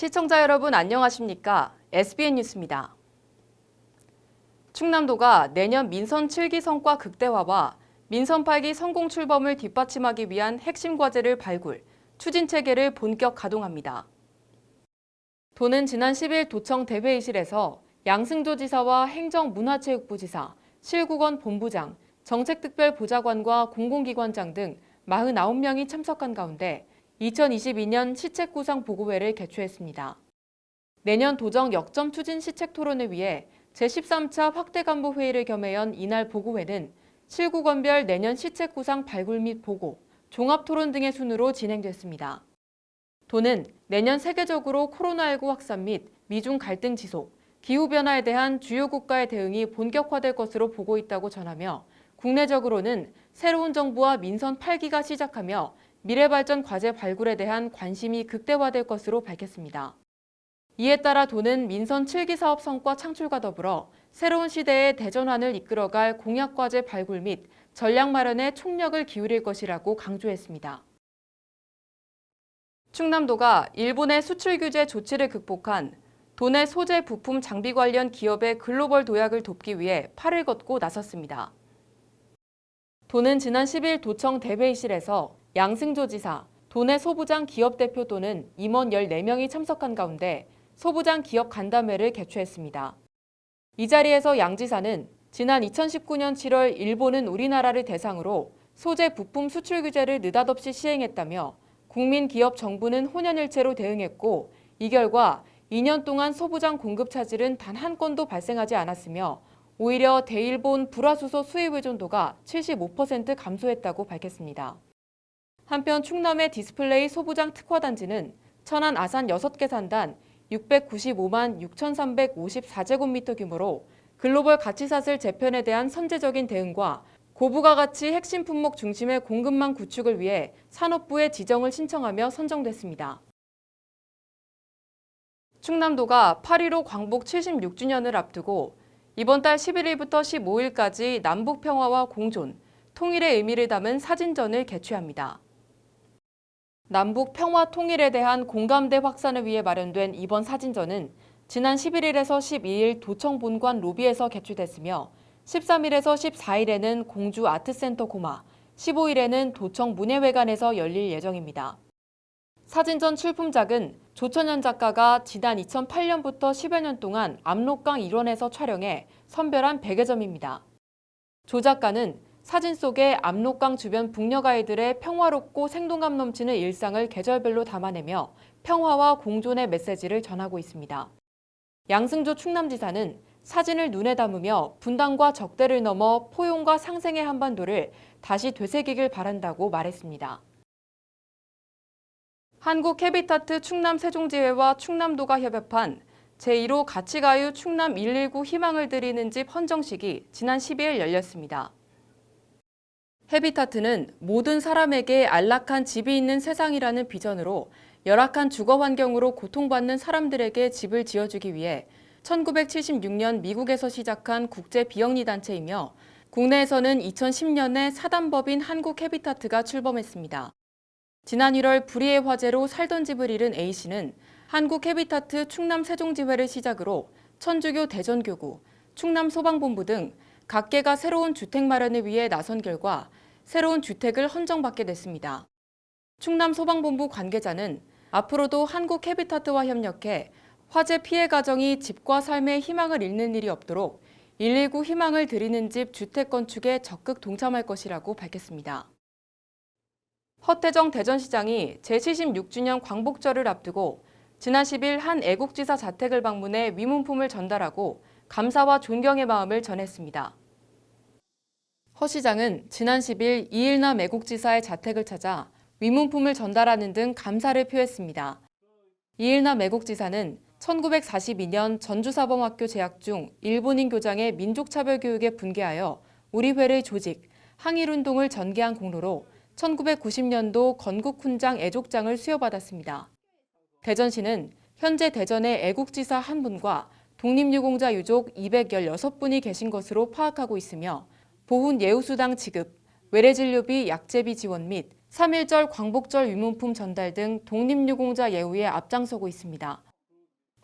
시청자 여러분 안녕하십니까? SBN 뉴스입니다. 충남도가 내년 민선 7기 성과 극대화와 민선 8기 성공 출범을 뒷받침하기 위한 핵심 과제를 발굴, 추진 체계를 본격 가동합니다. 도는 지난 10일 도청 대회의실에서 양승조 지사와 행정문화체육부 지사, 실국원 본부장, 정책특별보좌관과 공공기관장 등 49명이 참석한 가운데 2022년 시책구상 보고회를 개최했습니다. 내년 도정 역점 추진 시책 토론을 위해 제13차 확대간부 회의를 겸해 이날 보고회는 실구건별 내년 시책 구상 발굴 및 보고, 종합토론 등의 순으로 진행됐습니다. 도는 내년 세계적으로 코로나19 확산 및 미중 갈등 지속, 기후변화에 대한 주요 국가의 대응이 본격화될 것으로 보고 있다고 전하며 국내적으로는 새로운 정부와 민선 8기가 시작하며 미래발전 과제 발굴에 대한 관심이 극대화될 것으로 밝혔습니다. 이에 따라 도는 민선 7기 사업 성과 창출과 더불어 새로운 시대의 대전환을 이끌어갈 공약과제 발굴 및 전략 마련에 총력을 기울일 것이라고 강조했습니다. 충남도가 일본의 수출 규제 조치를 극복한 도내 소재 부품 장비 관련 기업의 글로벌 도약을 돕기 위해 팔을 걷고 나섰습니다. 도는 지난 10일 도청 대회의실에서 양승조 지사, 도내 소부장 기업 대표 또는 임원 14명이 참석한 가운데 소부장 기업 간담회를 개최했습니다. 이 자리에서 양 지사는 지난 2019년 7월 일본은 우리나라를 대상으로 소재 부품 수출 규제를 느닷없이 시행했다며 국민, 기업, 정부는 혼연일체로 대응했고 이 결과 2년 동안 소부장 공급 차질은 단 한 건도 발생하지 않았으며 오히려 대일본 불화수소 수입 의존도가 75% 감소했다고 밝혔습니다. 한편 충남의 디스플레이 소부장 특화단지는 천안 아산 6개 산단 695만 6,354제곱미터 규모로 글로벌 가치사슬 재편에 대한 선제적인 대응과 고부가 가치 핵심 품목 중심의 공급망 구축을 위해 산업부에 지정을 신청하며 선정됐습니다. 충남도가 8.15 광복 76주년을 앞두고 이번 달 11일부터 15일까지 남북 평화와 공존, 통일의 의미를 담은 사진전을 개최합니다. 남북 평화 통일에 대한 공감대 확산을 위해 마련된 이번 사진전은 지난 11일에서 12일 도청 본관 로비에서 개최됐으며 13일에서 14일에는 공주 아트센터 고마, 15일에는 도청 문예회관에서 열릴 예정입니다. 사진전 출품작은 조천현 작가가 지난 2008년부터 10여 년 동안 압록강 일원에서 촬영해 선별한 100여 점입니다. 조 작가는 사진 속에 압록강 주변 북녘 아이들의 평화롭고 생동감 넘치는 일상을 계절별로 담아내며 평화와 공존의 메시지를 전하고 있습니다. 양승조 충남지사는 사진을 눈에 담으며 분단과 적대를 넘어 포용과 상생의 한반도를 다시 되새기길 바란다고 말했습니다. 한국 해비타트 충남 세종지회와 충남도가 협업한 제1호 가치가요 충남 119 희망을 드리는 집 헌정식이 지난 12일 열렸습니다. 해비타트는 모든 사람에게 안락한 집이 있는 세상이라는 비전으로 열악한 주거 환경으로 고통받는 사람들에게 집을 지어주기 위해 1976년 미국에서 시작한 국제 비영리 단체이며 국내에서는 2010년에 사단법인 한국 해비타트가 출범했습니다. 지난 1월 불의의 화재로 살던 집을 잃은 A씨는 한국 해비타트 충남 세종지회를 시작으로 천주교 대전교구, 충남 소방본부 등 각계가 새로운 주택 마련을 위해 나선 결과 새로운 주택을 헌정받게 됐습니다. 충남 소방본부 관계자는 앞으로도 한국 해비타트와 협력해 화재 피해 가정이 집과 삶의 희망을 잃는 일이 없도록 119 희망을 드리는 집 주택 건축에 적극 동참할 것이라고 밝혔습니다. 허태정 대전시장이 제76주년 광복절을 앞두고 지난 10일 한 애국지사 자택을 방문해 위문품을 전달하고 감사와 존경의 마음을 전했습니다. 허 시장은 지난 10일 이일남 애국지사의 자택을 찾아 위문품을 전달하는 등 감사를 표했습니다. 이일남 애국지사는 1942년 전주사범학교 재학 중 일본인 교장의 민족차별교육에 분개하여 우리회를 조직, 항일운동을 전개한 공로로 1990년도 건국훈장 애족장을 수여받았습니다. 대전시는 현재 대전의 애국지사 1분과 독립유공자 유족 216분이 계신 것으로 파악하고 있으며 보훈 예우수당 지급, 외래진료비 약제비 지원 및 3.1절 광복절 위문품 전달 등 독립유공자 예우에 앞장서고 있습니다.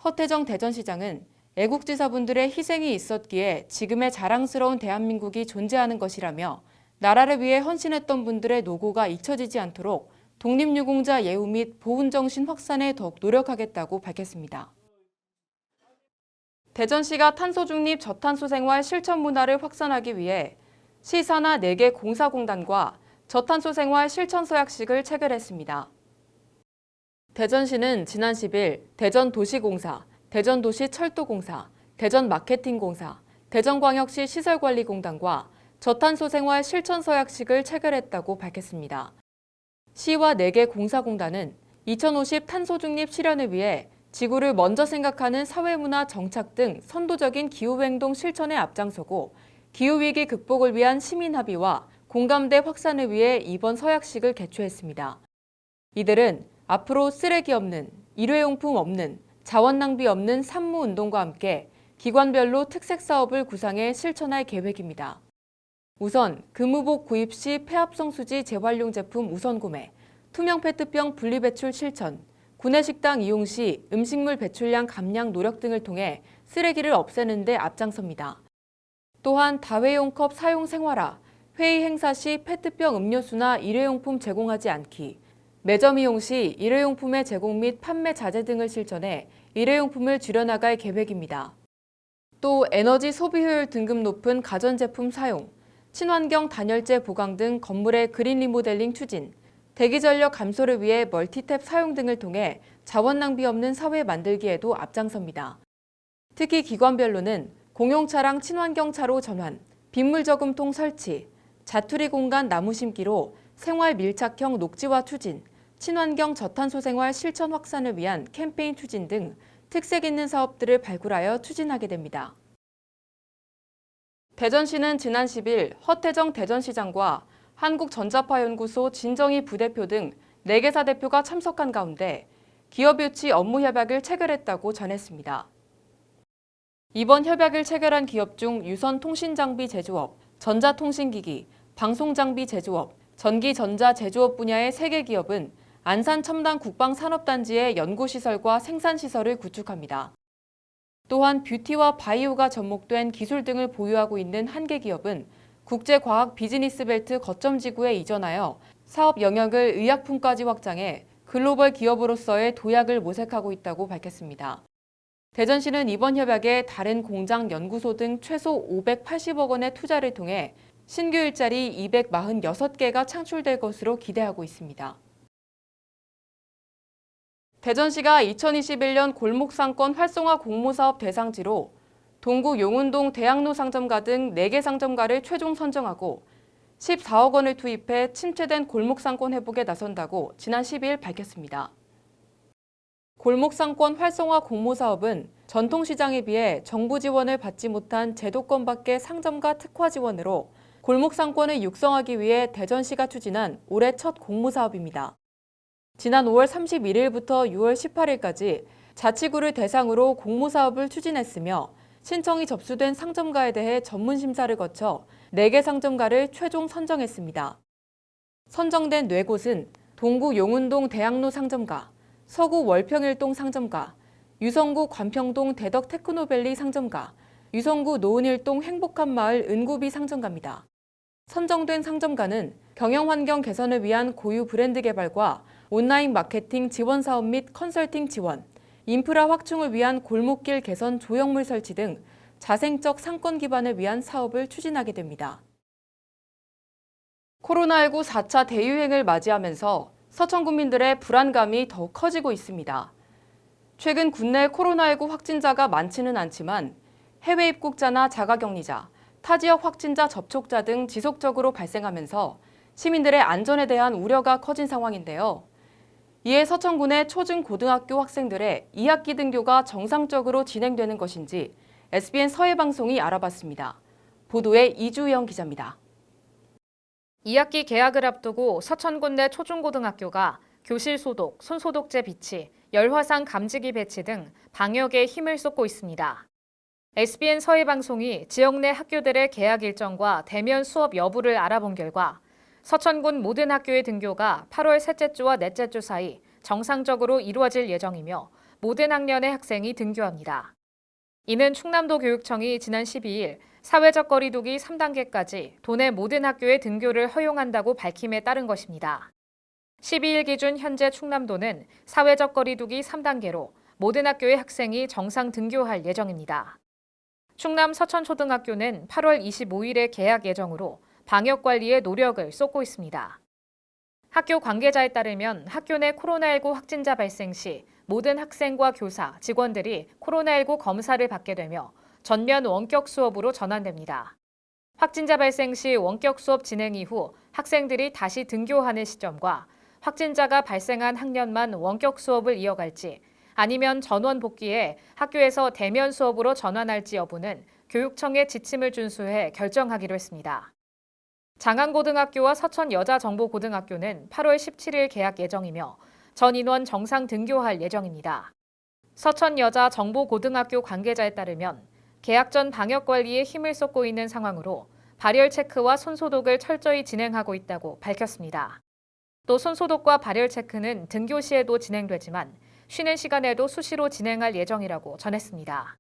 허태정 대전시장은 애국지사분들의 희생이 있었기에 지금의 자랑스러운 대한민국이 존재하는 것이라며 나라를 위해 헌신했던 분들의 노고가 잊혀지지 않도록 독립유공자 예우 및 보훈정신 확산에 더욱 노력하겠다고 밝혔습니다. 대전시가 탄소중립 저탄소 생활 실천 문화를 확산하기 위해 시산하 4개 공사공단과 저탄소 생활 실천 서약식을 체결했습니다. 대전시는 지난 10일 대전도시공사, 대전도시철도공사, 대전마케팅공사, 대전광역시 시설관리공단과 저탄소 생활 실천 서약식을 체결했다고 밝혔습니다. 시와 4개 공사공단은 2050 탄소중립 실현을 위해 지구를 먼저 생각하는 사회문화 정착 등 선도적인 기후행동 실천에 앞장서고 기후위기 극복을 위한 시민합의와 공감대 확산을 위해 이번 서약식을 개최했습니다. 이들은 앞으로 쓰레기 없는, 일회용품 없는, 자원 낭비 없는 산무운동과 함께 기관별로 특색 사업을 구상해 실천할 계획입니다. 우선 금우복 구입 시 폐합성 수지 재활용 제품 우선 구매, 투명 페트병 분리배출 실천, 구내식당 이용 시 음식물 배출량 감량 노력 등을 통해 쓰레기를 없애는 데 앞장섭니다. 또한 다회용 컵 사용 생활화, 회의 행사 시 페트병 음료수나 일회용품 제공하지 않기, 매점 이용 시 일회용품의 제공 및 판매 자제 등을 실천해 일회용품을 줄여나갈 계획입니다. 또 에너지 소비 효율 등급 높은 가전제품 사용, 친환경 단열재 보강 등 건물의 그린 리모델링 추진, 대기전력 감소를 위해 멀티탭 사용 등을 통해 자원 낭비 없는 사회 만들기에도 앞장섭니다. 특히 기관별로는 공용차랑 친환경차로 전환, 빗물 저금통 설치, 자투리 공간 나무 심기로 생활 밀착형 녹지화 추진, 친환경 저탄소 생활 실천 확산을 위한 캠페인 추진 등 특색 있는 사업들을 발굴하여 추진하게 됩니다. 대전시는 지난 10일 허태정 대전시장과 한국전자파연구소 진정희 부대표 등 4개사 대표가 참석한 가운데 기업 유치 업무 협약을 체결했다고 전했습니다. 이번 협약을 체결한 기업 중 유선통신장비 제조업, 전자통신기기, 방송장비 제조업, 전기전자 제조업 분야의 3개 기업은 안산 첨단 국방산업단지의 연구시설과 생산시설을 구축합니다. 또한 뷰티와 바이오가 접목된 기술 등을 보유하고 있는 1개 기업은 국제과학 비즈니스벨트 거점지구에 이전하여 사업 영역을 의약품까지 확장해 글로벌 기업으로서의 도약을 모색하고 있다고 밝혔습니다. 대전시는 이번 협약에 다른 공장, 연구소 등 최소 580억 원의 투자를 통해 신규 일자리 246개가 창출될 것으로 기대하고 있습니다. 대전시가 2021년 골목상권 활성화 공모사업 대상지로 동구 용운동 대학로 상점가 등 4개 상점가를 최종 선정하고 14억 원을 투입해 침체된 골목상권 회복에 나선다고 지난 12일 밝혔습니다. 골목상권 활성화 공모사업은 전통시장에 비해 정부 지원을 받지 못한 제도권 밖의 상점가 특화 지원으로 골목상권을 육성하기 위해 대전시가 추진한 올해 첫 공모사업입니다. 지난 5월 31일부터 6월 18일까지 자치구를 대상으로 공모사업을 추진했으며 신청이 접수된 상점가에 대해 전문심사를 거쳐 4개 상점가를 최종 선정했습니다. 선정된 4곳은 동구 용운동 대학로 상점가, 서구 월평일동 상점가, 유성구 관평동 대덕 테크노밸리 상점가, 유성구 노은일동 행복한 마을 은구비 상점가입니다. 선정된 상점가는 경영환경 개선을 위한 고유 브랜드 개발과 온라인 마케팅 지원 사업 및 컨설팅 지원, 인프라 확충을 위한 골목길 개선 조형물 설치 등 자생적 상권 기반을 위한 사업을 추진하게 됩니다. 코로나19 4차 대유행을 맞이하면서 서천 군민들의 불안감이 더욱 커지고 있습니다. 최근 국내 코로나19 확진자가 많지는 않지만 해외 입국자나 자가격리자, 타 지역 확진자 접촉자 등 지속적으로 발생하면서 시민들의 안전에 대한 우려가 커진 상황인데요. 이에 서천군의 초중고등학교 학생들의 2학기 등교가 정상적으로 진행되는 것인지 SBN 서해방송이 알아봤습니다. 보도에 이주영 기자입니다. 2학기 개학을 앞두고 서천군 내 초중고등학교가 교실 소독, 손소독제 비치, 열화상 감지기 배치 등 방역에 힘을 쏟고 있습니다. SBN 서해방송이 지역 내 학교들의 개학 일정과 대면 수업 여부를 알아본 결과 서천군 모든 학교의 등교가 8월 셋째 주와 넷째 주 사이 정상적으로 이루어질 예정이며 모든 학년의 학생이 등교합니다. 이는 충남도 교육청이 지난 12일 사회적 거리 두기 3단계까지 도내 모든 학교의 등교를 허용한다고 밝힘에 따른 것입니다. 12일 기준 현재 충남도는 사회적 거리 두기 3단계로 모든 학교의 학생이 정상 등교할 예정입니다. 충남 서천초등학교는 8월 25일에 개학 예정으로 방역 관리에 노력을 쏟고 있습니다. 학교 관계자에 따르면 학교 내 코로나19 확진자 발생 시 모든 학생과 교사, 직원들이 코로나19 검사를 받게 되며 전면 원격 수업으로 전환됩니다. 확진자 발생 시 원격 수업 진행 이후 학생들이 다시 등교하는 시점과 확진자가 발생한 학년만 원격 수업을 이어갈지 아니면 전원 복귀해 학교에서 대면 수업으로 전환할지 여부는 교육청의 지침을 준수해 결정하기로 했습니다. 장안고등학교와 서천여자정보고등학교는 8월 17일 개학 예정이며 전 인원 정상 등교할 예정입니다. 서천여자정보고등학교 관계자에 따르면 개학 전 방역 관리에 힘을 쏟고 있는 상황으로 발열 체크와 손소독을 철저히 진행하고 있다고 밝혔습니다. 또 손소독과 발열 체크는 등교 시에도 진행되지만 쉬는 시간에도 수시로 진행할 예정이라고 전했습니다.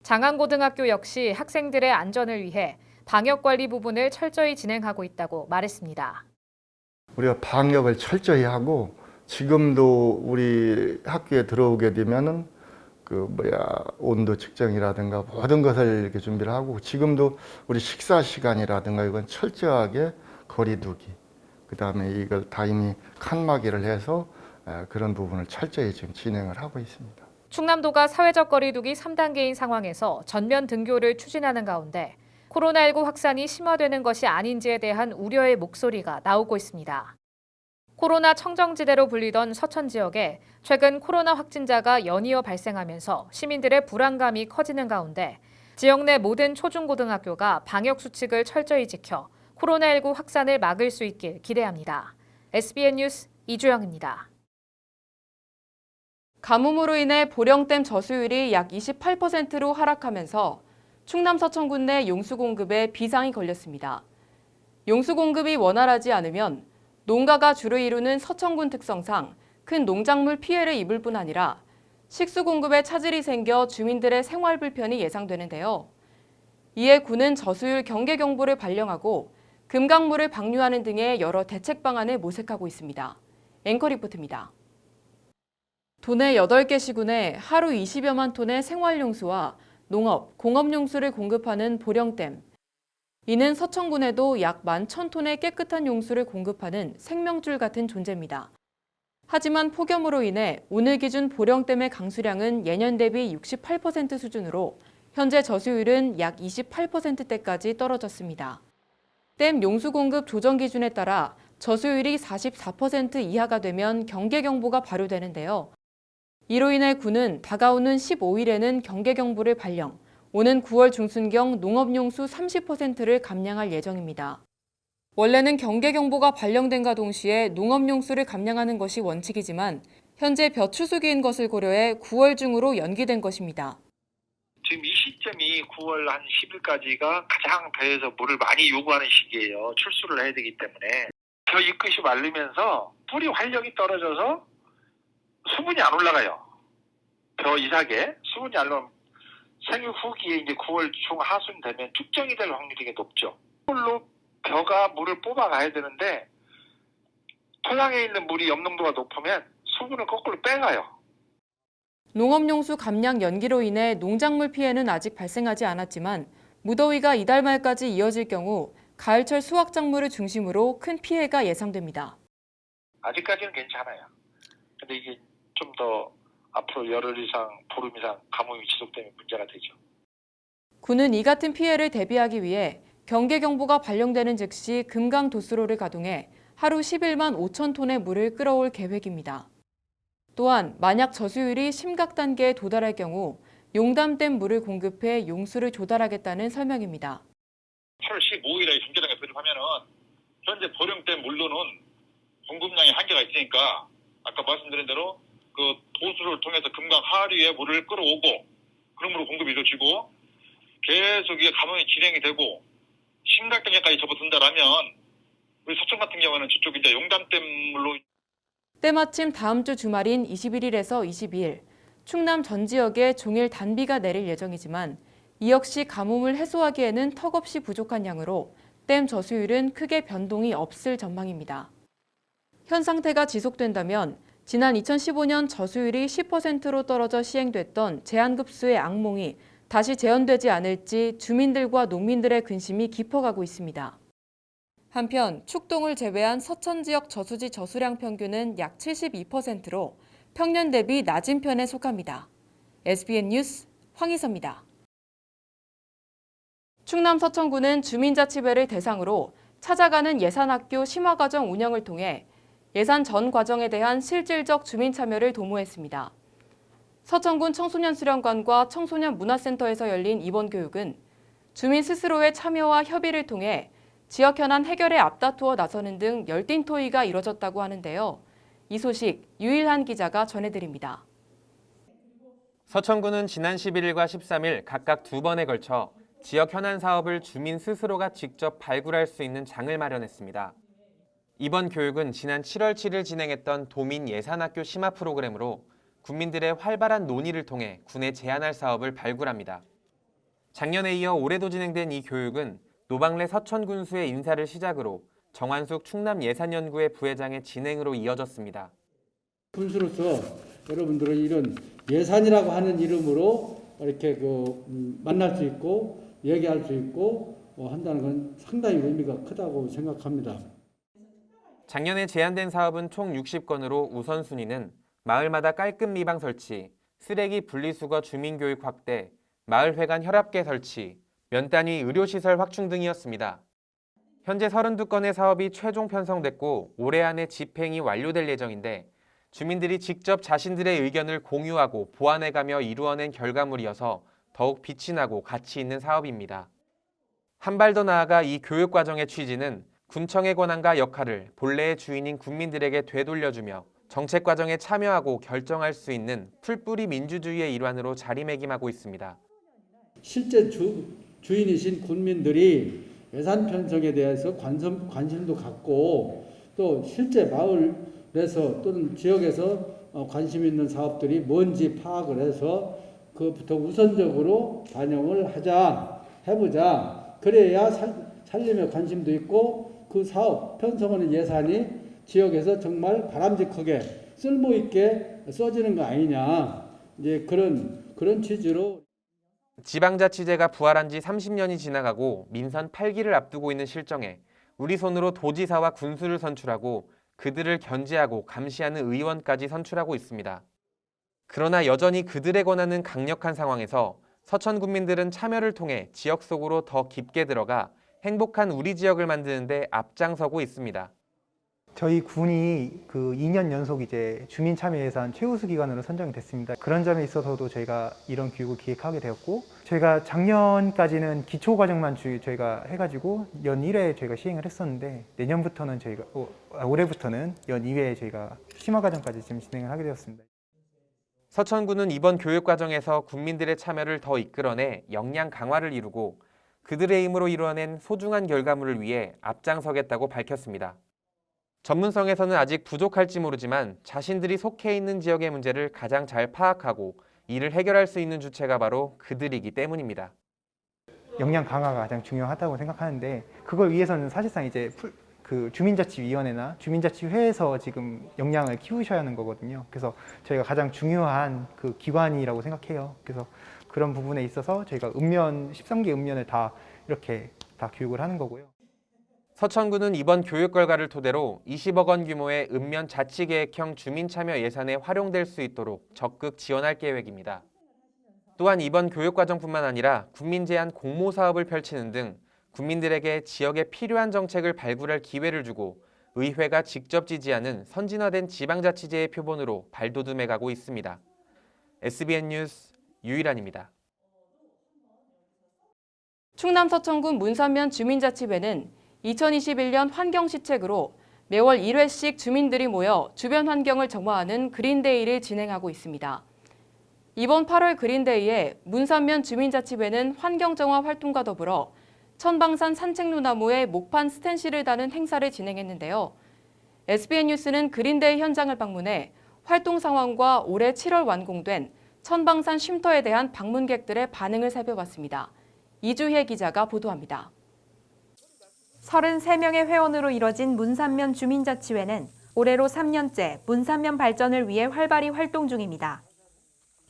장안고등학교 역시 학생들의 안전을 위해 방역 관리 부분을 철저히 진행하고 있다고 말했습니다. 우리가 방역을 철저히 하고 지금도 우리 학교에 들어오게 되면은 온도 측정이라든가 모든 것을 이렇게 준비를 하고 지금도 우리 식사 시간이라든가 이건 철저하게 거리두기 그다음에 이걸 다 이미 칸막이를 해서 그런 부분을 철저히 지금 진행을 하고 있습니다. 충남도가 사회적 거리두기 3단계인 상황에서 전면 등교를 추진하는 가운데 코로나19 확산이 심화되는 것이 아닌지에 대한 우려의 목소리가 나오고 있습니다. 코로나 청정지대로 불리던 서천 지역에 최근 코로나 확진자가 연이어 발생하면서 시민들의 불안감이 커지는 가운데 지역 내 모든 초중고등학교가 방역 수칙을 철저히 지켜 코로나19 확산을 막을 수 있길 기대합니다. SBN 뉴스 이주영입니다. 가뭄으로 인해 보령댐 저수율이 약 28%로 하락하면서 충남 서천군 내 용수 공급에 비상이 걸렸습니다. 용수 공급이 원활하지 않으면 농가가 주를 이루는 서천군 특성상 큰 농작물 피해를 입을 뿐 아니라 식수 공급에 차질이 생겨 주민들의 생활 불편이 예상되는데요. 이에 군은 저수율 경계 경보를 발령하고 금강물을 방류하는 등의 여러 대책 방안을 모색하고 있습니다. 앵커 리포트입니다. 도내 8개 시군에 하루 20여만 톤의 생활용수와 농업, 공업용수를 공급하는 보령댐. 이는 서천군에도 약 11,000톤의 깨끗한 용수를 공급하는 생명줄 같은 존재입니다. 하지만 폭염으로 인해 오늘 기준 보령댐의 강수량은 예년 대비 68% 수준으로 현재 저수율은 약 28%대까지 떨어졌습니다. 댐 용수 공급 조정 기준에 따라 저수율이 44% 이하가 되면 경계경보가 발효되는데요. 이로 인해 군은 다가오는 15일에는 경계경보를 발령, 오는 9월 중순경 농업용수 30%를 감량할 예정입니다. 원래는 경계경보가 발령된과 동시에 농업용수를 감량하는 것이 원칙이지만 현재 벼추수기인 것을 고려해 9월 중으로 연기된 것입니다. 지금 이 시점이 9월 한 10일까지가 가장 배에서 물을 많이 요구하는 시기예요. 출수를 해야 되기 때문에. 벼 잎끝이 말리면서 뿌리 활력이 떨어져서 수분이 안 올라가요. 벼 이삭에 수분이 안 올라가면 생육 후기에 이제 9월 중 하순 되면 축정이 될 확률이 되게 높죠. 물로 벼가 물을 뽑아가야 되는데 토양에 있는 물이 염농도가 높으면 수분을 거꾸로 빼가요. 농업용수 감량 연기로 인해 농작물 피해는 아직 발생하지 않았지만 무더위가 이달 말까지 이어질 경우 가을철 수확작물을 중심으로 큰 피해가 예상됩니다. 아직까지는 괜찮아요. 근데 이게 좀 더 앞으로 열흘 이상, 보름 이상 가뭄이 지속되면 문제가 되죠. 군은 이 같은 피해를 대비하기 위해 경계경보가 발령되는 즉시 금강도수로를 가동해 하루 11만 5천 톤의 물을 끌어올 계획입니다. 또한 만약 저수율이 심각 단계에 도달할 경우 용담댐 물을 공급해 용수를 조달하겠다는 설명입니다. 8월 15일에 중계당에 배립하면은 현재 보령댐 물로는 공급량이 한계가 있으니까 아까 말씀드린 대로 그 도수를 통해서 금강 하류에 물을 끌어오고 그러므로 공급이 이루어지고 계속 이게 가뭄이 진행이 되고 심각 단계까지 접어든다라면 우리 서천 같은 경우는 저쪽 이제 용담댐 물로 때마침 다음 주 주말인 21일에서 22일 충남 전 지역에 종일 단비가 내릴 예정이지만 이 역시 가뭄을 해소하기에는 턱없이 부족한 양으로 댐 저수율은 크게 변동이 없을 전망입니다. 현 상태가 지속된다면 지난 2015년 저수율이 10%로 떨어져 시행됐던 제한급수의 악몽이 다시 재현되지 않을지 주민들과 농민들의 근심이 깊어가고 있습니다. 한편 축동을 제외한 서천 지역 저수지 저수량 평균은 약 72%로 평년 대비 낮은 편에 속합니다. SBN 뉴스 황희서입니다. 충남 서천군은 주민자치회를 대상으로 찾아가는 예산학교 심화과정 운영을 통해 예산 전 과정에 대한 실질적 주민 참여를 도모했습니다. 서천군 청소년수련관과 청소년문화센터에서 열린 이번 교육은 주민 스스로의 참여와 협의를 통해 지역 현안 해결에 앞다투어 나서는 등 열띤 토의가 이뤄졌다고 하는데요. 이 소식 유일한 기자가 전해드립니다. 서천군은 지난 11일과 13일 각각 2번에 걸쳐 지역 현안 사업을 주민 스스로가 직접 발굴할 수 있는 장을 마련했습니다. 이번 교육은 지난 7월 7일 진행했던 도민 예산학교 심화 프로그램으로 국민들의 활발한 논의를 통해 군에 제안할 사업을 발굴합니다. 작년에 이어 올해도 진행된 이 교육은 노방래 서천군수의 인사를 시작으로 정환숙 충남예산연구회 부회장의 진행으로 이어졌습니다. 군수로서 여러분들은 이런 예산이라고 하는 이름으로 이렇게 만날 수 있고 얘기할 수 있고 한다는 건 상당히 의미가 크다고 생각합니다. 작년에 제안된 사업은 총 60건으로 우선순위는 마을마다 깔끔 미방 설치, 쓰레기 분리수거 주민교육 확대, 마을회관 혈압계 설치, 면단위 의료시설 확충 등이었습니다. 현재 32건의 사업이 최종 편성됐고 올해 안에 집행이 완료될 예정인데 주민들이 직접 자신들의 의견을 공유하고 보완해가며 이루어낸 결과물이어서 더욱 빛이 나고 가치 있는 사업입니다. 한 발 더 나아가 이 교육 과정의 취지는 군청의 권한과 역할을 본래의 주인인 국민들에게 되돌려주며 정책 과정에 참여하고 결정할 수 있는 풀뿌리 민주주의의 일환으로 자리매김하고 있습니다. 실제 주인이신 군민들이 예산 편성에 대해서 관심도 갖고 또 실제 마을에서 또는 지역에서 관심 있는 사업들이 뭔지 파악을 해서 그부터 우선적으로 반영을 해보자. 그래야 살림에 관심도 있고 그 사업 편성하는 예산이 지역에서 정말 바람직하게 쓸모 있게 써지는 거 아니냐. 이제 그런 취지로. 지방자치제가 부활한 지 30년이 지나가고 민선 8기를 앞두고 있는 실정에 우리 손으로 도지사와 군수를 선출하고 그들을 견제하고 감시하는 의원까지 선출하고 있습니다. 그러나 여전히 그들의 권한은 강력한 상황에서 서천 군민들은 참여를 통해 지역 속으로 더 깊게 들어가 행복한 우리 지역을 만드는 데 앞장서고 있습니다. 저희 군이 2년 연속 이제 주민참여예산 최우수 기관으로 선정이 됐습니다. 그런 점에 있어서도 저희가 이런 교육을 기획하게 되었고, 저희가 작년까지는 기초과정만 저희가 해가지고 연 1회 저희가 시행을 했었는데, 내년부터는 올해부터는 연 2회 저희가 심화과정까지 지금 진행을 하게 되었습니다. 서천군은 이번 교육 과정에서 국민들의 참여를 더 이끌어내 역량 강화를 이루고 그들의 힘으로 이루어낸 소중한 결과물을 위해 앞장서겠다고 밝혔습니다. 전문성에서는 아직 부족할지 모르지만 자신들이 속해 있는 지역의 문제를 가장 잘 파악하고 이를 해결할 수 있는 주체가 바로 그들이기 때문입니다. 역량 강화가 가장 중요하다고 생각하는데, 그걸 위해서는 사실상 이제 주민자치위원회나 주민자치회에서 지금 역량을 키우셔야 하는 거거든요. 그래서 저희가 가장 중요한 그 기관이라고 생각해요. 그래서 그런 부분에 있어서 저희가 13개 읍면을 다 이렇게 다 교육을 하는 거고요. 서천군은 이번 교육 결과를 토대로 20억 원 규모의 읍면 자치계획형 주민참여 예산에 활용될 수 있도록 적극 지원할 계획입니다. 또한 이번 교육 과정뿐만 아니라 국민 제안 공모 사업을 펼치는 등 국민들에게 지역에 필요한 정책을 발굴할 기회를 주고 의회가 직접 지지하는 선진화된 지방자치제의 표본으로 발돋움해가고 있습니다. SBN 뉴스 유일한입니다. 충남 서천군 문산면 주민자치회는 2021년 환경시책으로 매월 1회씩 주민들이 모여 주변 환경을 정화하는 그린데이를 진행하고 있습니다. 이번 8월 그린데이에 문산면 주민자치회는 환경정화 활동과 더불어 천방산 산책로나무에 목판 스텐실을 다는 행사를 진행했는데요. SBN 뉴스는 그린데이 현장을 방문해 활동 상황과 올해 7월 완공된 천방산 쉼터에 대한 방문객들의 반응을 살펴봤습니다. 이주혜 기자가 보도합니다. 33명의 회원으로 이뤄진 문산면 주민자치회는 올해로 3년째 문산면 발전을 위해 활발히 활동 중입니다.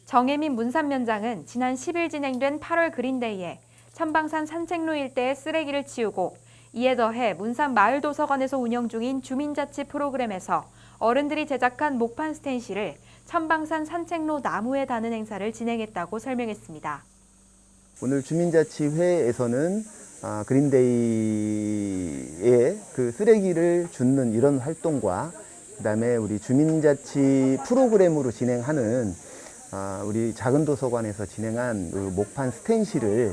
정혜민 문산면장은 지난 10일 진행된 8월 그린데이에 천방산 산책로 일대의 쓰레기를 치우고 이에 더해 문산 마을도서관에서 운영 중인 주민자치 프로그램에서 어른들이 제작한 목판 스텐실을 천방산 산책로 나무에 다는 행사를 진행했다고 설명했습니다. 오늘 주민자치회에서는 그린데이에 그 쓰레기를 줍는 이런 활동과 그다음에 우리 주민자치 프로그램으로 진행하는 우리 작은 도서관에서 진행한 그 목판 스텐실을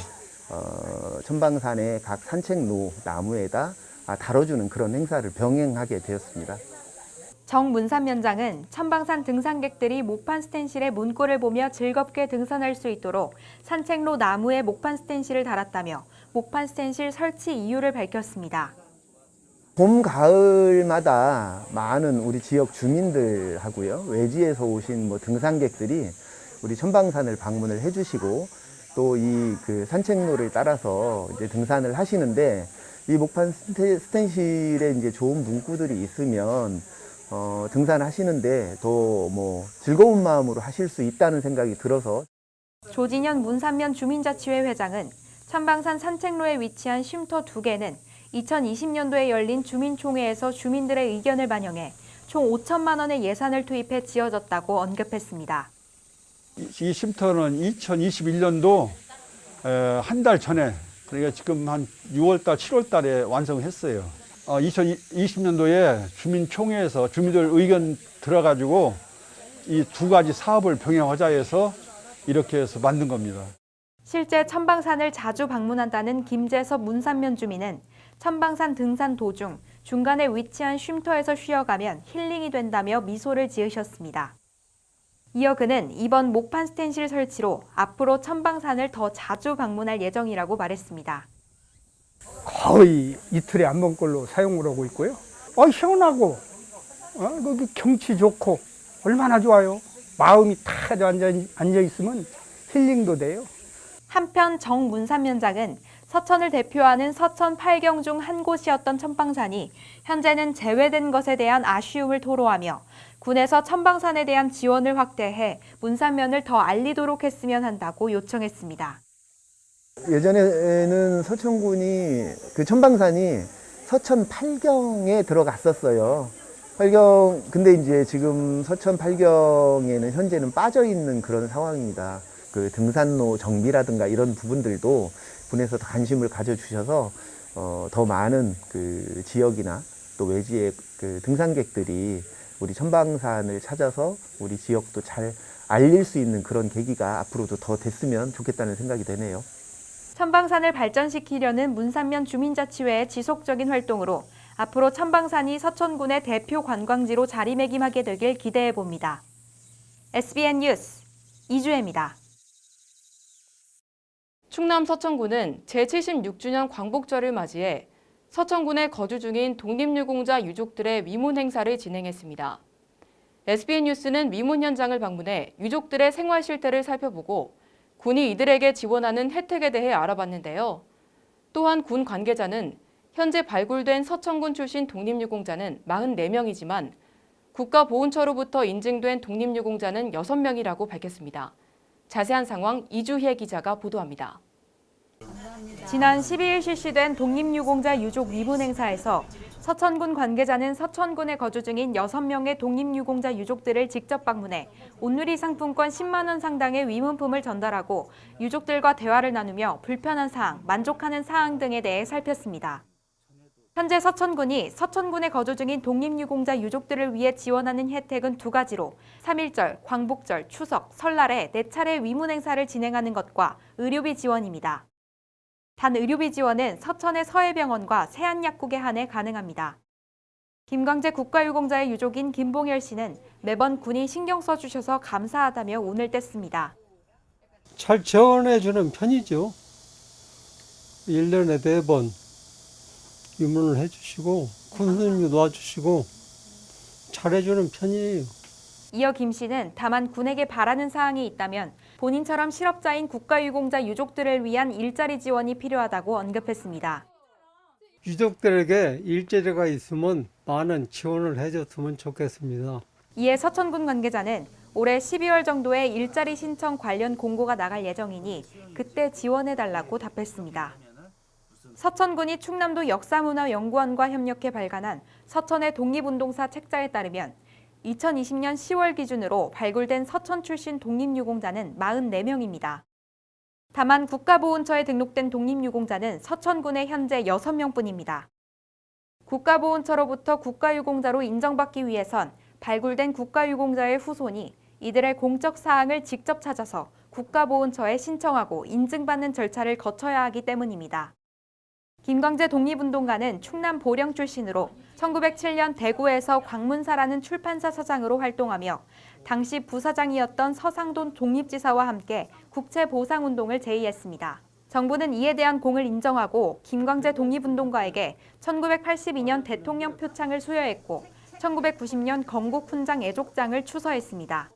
천방산의 각 산책로 나무에다 다뤄주는 그런 행사를 병행하게 되었습니다. 정 문산면장은 천방산 등산객들이 목판 스텐실의 문구를 보며 즐겁게 등산할 수 있도록 산책로 나무에 목판 스텐실을 달았다며 목판 스텐실 설치 이유를 밝혔습니다. 봄, 가을마다 많은 우리 지역 주민들하고요, 외지에서 오신 등산객들이 우리 천방산을 방문을 해주시고 또 이 그 산책로를 따라서 이제 등산을 하시는데 이 목판 스텐실에 이제 좋은 문구들이 있으면 등산하시는데 더 즐거운 마음으로 하실 수 있다는 생각이 들어서. 조진현 문산면 주민자치회 회장은 천방산 산책로에 위치한 쉼터 2개는 2020년도에 열린 주민총회에서 주민들의 의견을 반영해 총 5천만 원의 예산을 투입해 지어졌다고 언급했습니다. 이 쉼터는 2021년도 한 달 전에, 그러니까 지금 한 6월달, 7월달에 완성했어요. 2020년도에 주민총회에서 주민들 의견 들어가지고 이 2가지 사업을 병행하자 해서 이렇게 해서 만든 겁니다. 실제 천방산을 자주 방문한다는 김재섭 문산면 주민은 천방산 등산 도중 중간에 위치한 쉼터에서 쉬어가면 힐링이 된다며 미소를 지으셨습니다. 이어 그는 이번 목판 스텐실 설치로 앞으로 천방산을 더 자주 방문할 예정이라고 말했습니다. 거의 이틀에 한 번꼴로 사용을 하고 있고요. 시원하고 거기 경치 좋고 얼마나 좋아요. 마음이 탁 앉아 있으면 힐링도 돼요. 한편 정 문산면장은 서천을 대표하는 서천 8경 중 한 곳이었던 천방산이 현재는 제외된 것에 대한 아쉬움을 토로하며 군에서 천방산에 대한 지원을 확대해 문산면을 더 알리도록 했으면 한다고 요청했습니다. 예전에는 서천군이 그 천방산이 서천 8경에 들어갔었어요. 8경, 근데 이제 지금 서천 8경에는 현재는 빠져 있는 그런 상황입니다. 그 등산로 정비라든가 이런 부분들도 군에서 더 관심을 가져주셔서 더 많은 그 지역이나 또 외지의 그 등산객들이 우리 천방산을 찾아서 우리 지역도 잘 알릴 수 있는 그런 계기가 앞으로도 더 됐으면 좋겠다는 생각이 되네요. 천방산을 발전시키려는 문산면 주민자치회의 지속적인 활동으로 앞으로 천방산이 서천군의 대표 관광지로 자리매김하게 되길 기대해 봅니다. SBN 뉴스 이주혜입니다. 충남 서천군은 제76주년 광복절을 맞이해 서천군에 거주 중인 독립유공자 유족들의 위문 행사를 진행했습니다. SBN 뉴스는 위문 현장을 방문해 유족들의 생활 실태를 살펴보고 군이 이들에게 지원하는 혜택에 대해 알아봤는데요. 또한 군 관계자는 현재 발굴된 서천군 출신 독립유공자는 44명이지만 국가보훈처로부터 인증된 독립유공자는 6명이라고 밝혔습니다. 자세한 상황 이주혜 기자가 보도합니다. 지난 12일 실시된 독립유공자 유족 위문 행사에서 서천군 관계자는 서천군에 거주 중인 6명의 독립유공자 유족들을 직접 방문해 온누리 상품권 10만 원 상당의 위문품을 전달하고 유족들과 대화를 나누며 불편한 사항, 만족하는 사항 등에 대해 살폈습니다. 현재 서천군이 서천군에 거주 중인 독립유공자 유족들을 위해 지원하는 혜택은 2가지로 3.1절, 광복절, 추석, 설날에 4차례 위문 행사를 진행하는 것과 의료비 지원입니다. 단 의료비 지원은 서천의 서해병원과 세안약국에 한해 가능합니다. 김광재 국가유공자의 유족인 김봉열 씨는 매번 군이 신경 써주셔서 감사하다며 운을 뗐습니다. 잘 지원해주는 편이죠. 1년에 4번 유문을 해주시고 군수님도 도와주시고 잘해주는 편이에요. 이어 김 씨는 다만 군에게 바라는 사항이 있다면 본인처럼 실업자인 국가유공자 유족들을 위한 일자리 지원이 필요하다고 언급했습니다. 유족들에게 일자리가 있으면 많은 지원을 해줬으면 좋겠습니다. 이에 서천군 관계자는 올해 12월 정도에 일자리 신청 관련 공고가 나갈 예정이니 그때 지원해달라고 답했습니다. 서천군이 충남도 역사문화연구원과 협력해 발간한 서천의 독립운동사 책자에 따르면 2020년 10월 기준으로 발굴된 서천 출신 독립유공자는 44명입니다. 다만 국가보훈처에 등록된 독립유공자는 서천군에 현재 6명뿐입니다. 국가보훈처로부터 국가유공자로 인정받기 위해선 발굴된 국가유공자의 후손이 이들의 공적 사항을 직접 찾아서 국가보훈처에 신청하고 인증받는 절차를 거쳐야 하기 때문입니다. 김광재 독립운동가는 충남 보령 출신으로 1907년 대구에서 광문사라는 출판사 사장으로 활동하며 당시 부사장이었던 서상돈 독립지사와 함께 국채보상운동을 제의했습니다. 정부는 이에 대한 공을 인정하고 김광재 독립운동가에게 1982년 대통령 표창을 수여했고 1990년 건국훈장 애족장을 추서했습니다.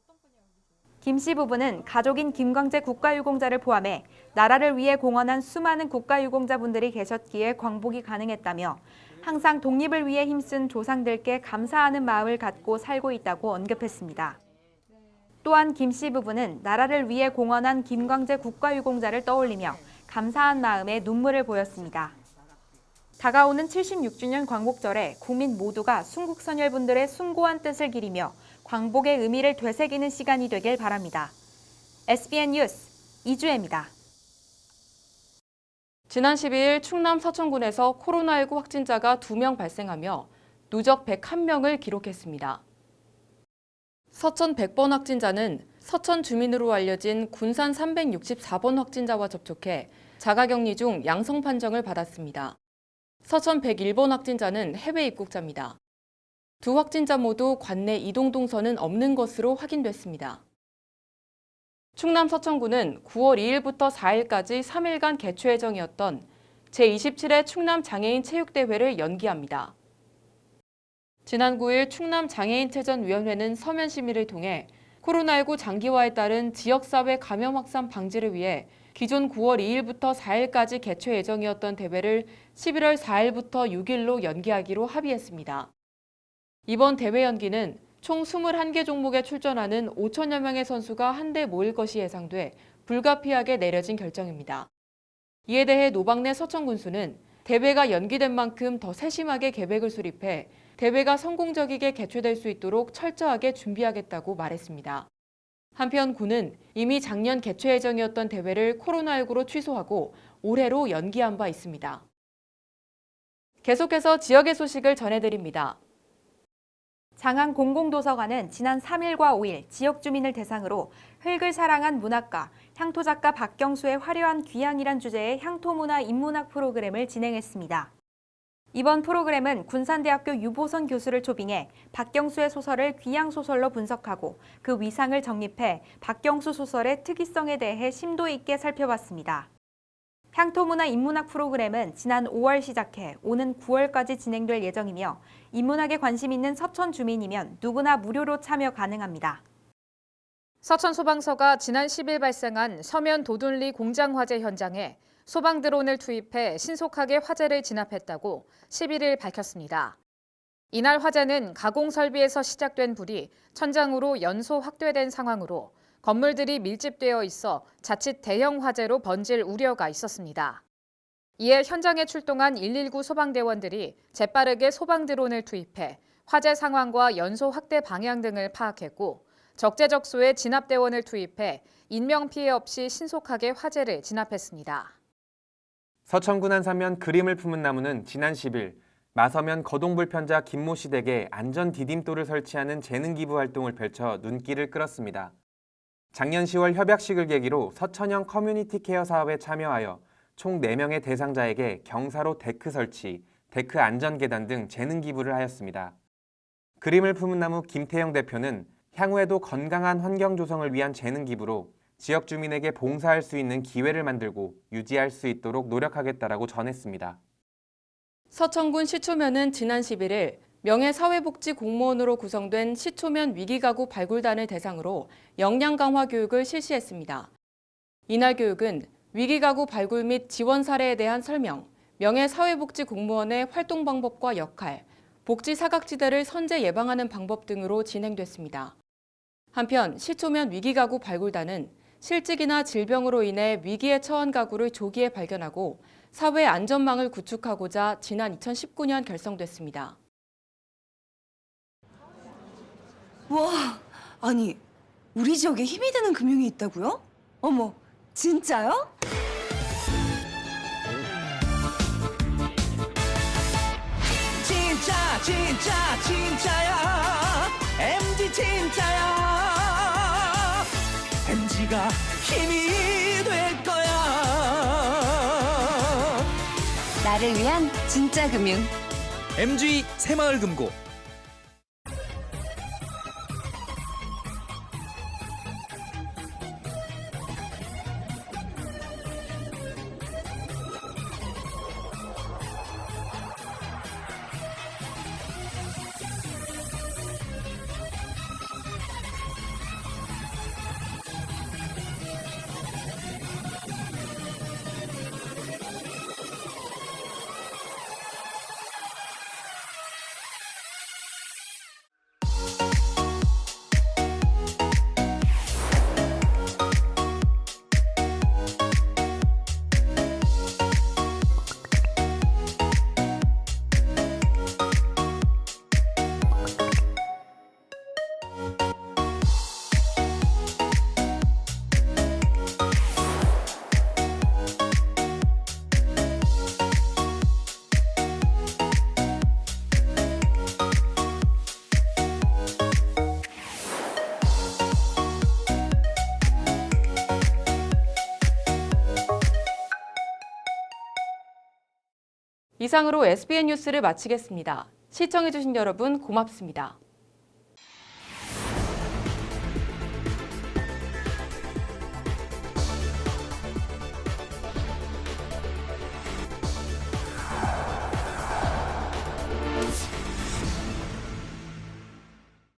김 씨 부부는 가족인 김광재 국가유공자를 포함해 나라를 위해 공헌한 수많은 국가유공자분들이 계셨기에 광복이 가능했다며 항상 독립을 위해 힘쓴 조상들께 감사하는 마음을 갖고 살고 있다고 언급했습니다. 또한 김 씨 부부는 나라를 위해 공헌한 김광재 국가유공자를 떠올리며 감사한 마음에 눈물을 보였습니다. 다가오는 76주년 광복절에 국민 모두가 순국선열분들의 숭고한 뜻을 기리며 광복의 의미를 되새기는 시간이 되길 바랍니다. SBN 뉴스 이주혜입니다. 지난 12일 충남 서천군에서 코로나19 확진자가 2명 발생하며 누적 101명을 기록했습니다. 서천 100번 확진자는 서천 주민으로 알려진 군산 364번 확진자와 접촉해 자가격리 중 양성 판정을 받았습니다. 서천 101번 확진자는 해외 입국자입니다. 두 확진자 모두 관내 이동 동선은 없는 것으로 확인됐습니다. 충남 서천군은 9월 2일부터 4일까지 3일간 개최 예정이었던 제27회 충남 장애인 체육대회를 연기합니다. 지난 9일 충남 장애인체전위원회는 서면 심의를 통해 코로나19 장기화에 따른 지역사회 감염 확산 방지를 위해 기존 9월 2일부터 4일까지 개최 예정이었던 대회를 11월 4일부터 6일로 연기하기로 합의했습니다. 이번 대회 연기는 총 21개 종목에 출전하는 5천여 명의 선수가 한데 모일 것이 예상돼 불가피하게 내려진 결정입니다. 이에 대해 노박래 서천군수는 대회가 연기된 만큼 더 세심하게 계획을 수립해 대회가 성공적이게 개최될 수 있도록 철저하게 준비하겠다고 말했습니다. 한편 군은 이미 작년 개최 예정이었던 대회를 코로나19로 취소하고 올해로 연기한 바 있습니다. 계속해서 지역의 소식을 전해드립니다. 장안 공공도서관은 지난 3일과 5일 지역 주민을 대상으로 흙을 사랑한 문학가, 향토작가 박경수의 화려한 귀향이란 주제의 향토문화 인문학 프로그램을 진행했습니다. 이번 프로그램은 군산대학교 유보선 교수를 초빙해 박경수의 소설을 귀향소설로 분석하고 그 위상을 정립해 박경수 소설의 특이성에 대해 심도 있게 살펴봤습니다. 향토문화 인문학 프로그램은 지난 5월 시작해 오는 9월까지 진행될 예정이며 인문학에 관심 있는 서천 주민이면 누구나 무료로 참여 가능합니다. 서천 소방서가 지난 10일 발생한 서면 도둔리 공장 화재 현장에 소방 드론을 투입해 신속하게 화재를 진압했다고 11일 밝혔습니다. 이날 화재는 가공 설비에서 시작된 불이 천장으로 연소 확대된 상황으로 건물들이 밀집되어 있어 자칫 대형 화재로 번질 우려가 있었습니다. 이에 현장에 출동한 119 소방대원들이 재빠르게 소방 드론을 투입해 화재 상황과 연소 확대 방향 등을 파악했고 적재적소에 진압대원을 투입해 인명피해 없이 신속하게 화재를 진압했습니다. 서천군 한산면 그림을 품은 나무는 지난 10일 마서면 거동불편자 김모 씨 댁에 안전 디딤돌을 설치하는 재능 기부 활동을 펼쳐 눈길을 끌었습니다. 작년 10월 협약식을 계기로 서천형 커뮤니티 케어 사업에 참여하여 총 4명의 대상자에게 경사로 데크 설치, 데크 안전 계단 등 재능 기부를 하였습니다. 그림을 품은 나무 김태영 대표는 향후에도 건강한 환경 조성을 위한 재능 기부로 지역 주민에게 봉사할 수 있는 기회를 만들고 유지할 수 있도록 노력하겠다라고 전했습니다. 서천군 시초면은 지난 11일 명예사회복지 공무원으로 구성된 시초면 위기가구 발굴단을 대상으로 역량 강화 교육을 실시했습니다. 이날 교육은 위기가구 발굴 및 지원 사례에 대한 설명, 명예사회복지 공무원의 활동 방법과 역할, 복지 사각지대를 선제 예방하는 방법 등으로 진행됐습니다. 한편 시초면 위기가구 발굴단은 실직이나 질병으로 인해 위기에 처한 가구를 조기에 발견하고 사회 안전망을 구축하고자 지난 2019년 결성됐습니다. 와, 아니 우리 지역에 힘이 되는 금융이 있다고요? 어머, 진짜요? 진짜야 MG 진짜야 MG가 힘이 될 거야 나를 위한 진짜 금융 MG 새마을금고. 이상으로 SBN 뉴스를 마치겠습니다. 시청해주신 여러분 고맙습니다.